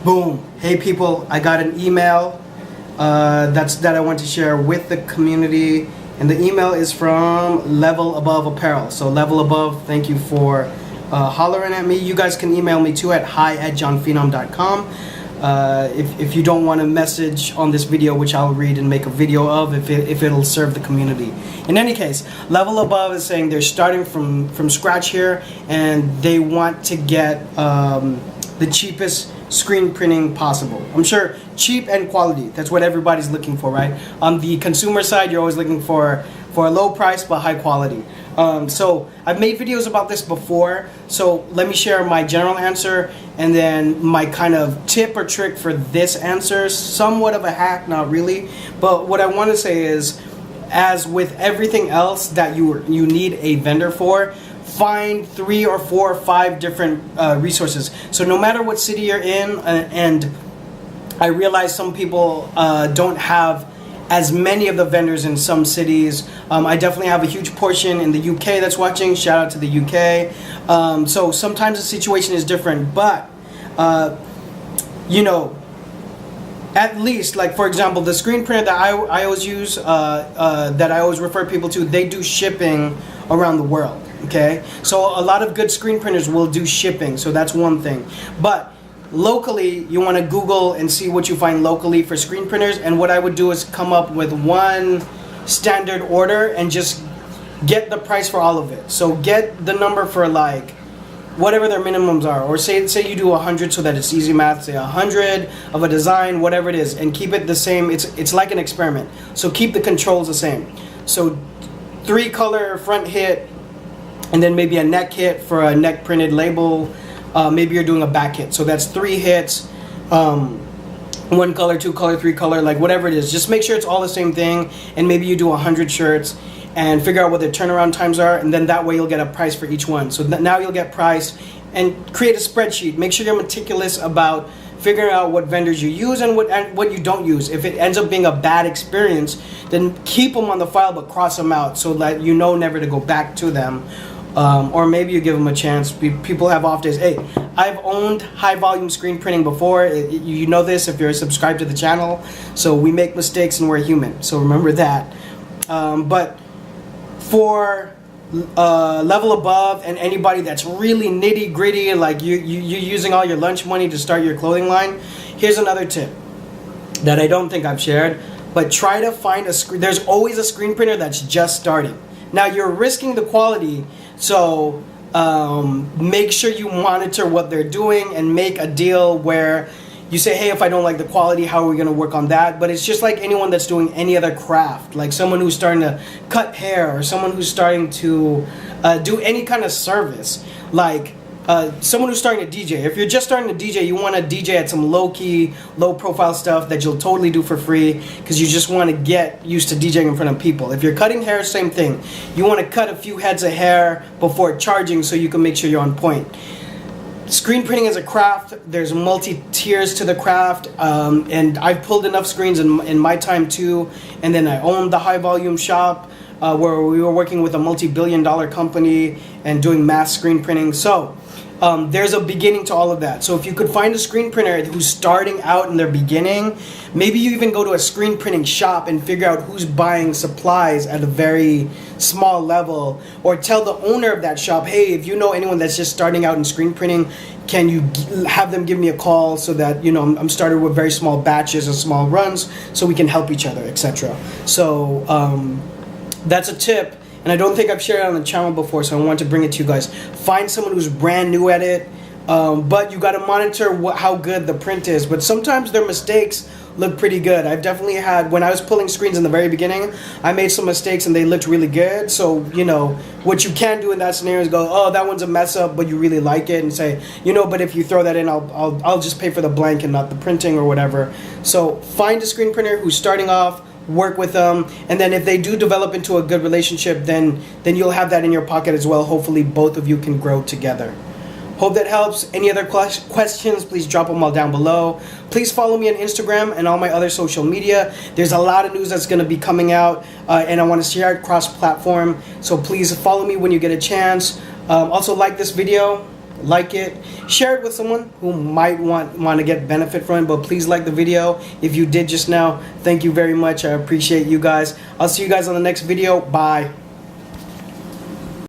Boom. Hey people, I got an email that I want to share with the community, and the email is from Level Above Apparel. So Level Above, thank you for hollering at me. You guys can email me too at hi@jonphenom.com. If you don't want a message on this video, which I'll read and make a video of if it'll serve the community. In any case, Level Above is saying they're starting from scratch here, and they want to get the cheapest screen printing possible. I'm sure cheap and quality, that's what everybody's looking for, right? On the consumer side, you're always looking for a low price but high quality. So I've made videos about this before, so let me share my general answer and then my kind of tip or trick for this answer. Somewhat of a hack, not really, but what I want to say is, as with everything else that you need a vendor for, find 3 or 4 or 5 different resources. So no matter what city you're in, and I realize some people don't have as many of the vendors in some cities. I definitely have a huge portion in the UK that's watching. Shout out to the UK. So sometimes the situation is different, but you know, at least, like for example, the screen printer that I always use, that I always refer people to, they do shipping around the world. Okay, so a lot of good screen printers will do shipping, so that's one thing. But locally, you want to Google and see what you find locally for screen printers, and what I would do is come up with one standard order and just get the price for all of it. So get the number for like whatever their minimums are, or say you do 100 so that it's easy math, say 100 of a design, whatever it is, and keep it the same. It's like an experiment, so keep the controls the same. So 3 color front hit, and then maybe a neck hit for a neck printed label. Maybe you're doing a back hit, so that's 3 hits, 1 color, 2 color, 3 color, like whatever it is. Just make sure it's all the same thing, and maybe you do 100 shirts and figure out what the turnaround times are, and then that way you'll get a price for each one. So now you'll get price, and create a spreadsheet. Make sure you're meticulous about figuring out what vendors you use and what you don't use. If it ends up being a bad experience, then keep them on the file but cross them out so that you know never to go back to them. Or maybe you give them a chance. People have off days. Hey, I've owned high volume screen printing before. You know this if you're subscribed to the channel. So we make mistakes and we're human. So remember that. But for Level Above and anybody that's really nitty gritty, like you're using all your lunch money to start your clothing line, here's another tip that I don't think I've shared. But try to find there's always a screen printer that's just starting. Now you're risking the quality, so make sure you monitor what they're doing and make a deal where you say, hey, if I don't like the quality, how are we going to work on that? But it's just like anyone that's doing any other craft, like someone who's starting to cut hair, or someone who's starting to do any kind of service, like someone who's starting to DJ. If you're just starting to DJ, you want to DJ at some low-key, low-profile stuff that you'll totally do for free because you just want to get used to DJing in front of people. If you're cutting hair, same thing. You want to cut a few heads of hair before charging so you can make sure you're on point. Screen printing is a craft. There's multi-tiers to the craft, and I've pulled enough screens in my time too. And then I owned the high-volume shop where we were working with a multi-billion-dollar company and doing mass screen printing. So there's a beginning to all of that. So if you could find a screen printer who's starting out in their beginning, maybe you even go to a screen printing shop and figure out who's buying supplies at a very small level, or tell the owner of that shop, hey, if you know anyone that's just starting out in screen printing, can you have them give me a call so that, you know, I'm started with very small batches and small runs so we can help each other, etc. So that's a tip. And I don't think I've shared it on the channel before, so I want to bring it to you guys. Find someone who's brand new at it, but you got to monitor how good the print is. But sometimes their mistakes look pretty good. I've definitely had, when I was pulling screens in the very beginning, I made some mistakes and they looked really good. So, you know, what you can do in that scenario is go, oh, that one's a mess up, but you really like it, and say, you know, but if you throw that in, I'll just pay for the blank and not the printing or whatever. So find a screen printer who's starting off, work with them, and then if they do develop into a good relationship, then you'll have that in your pocket as well. Hopefully both of you can grow together. Hope that helps. Any other questions, please drop them all down below. Please follow me on Instagram and all my other social media. There's a lot of news that's going to be coming out, and I want to share it cross-platform. So please follow me when you get a chance. Also like this video. like it, share it with someone who might want to get benefit from it. But please like the video. If you did just now, thank you very much. I appreciate you guys. I'll see you guys on the next video. Bye.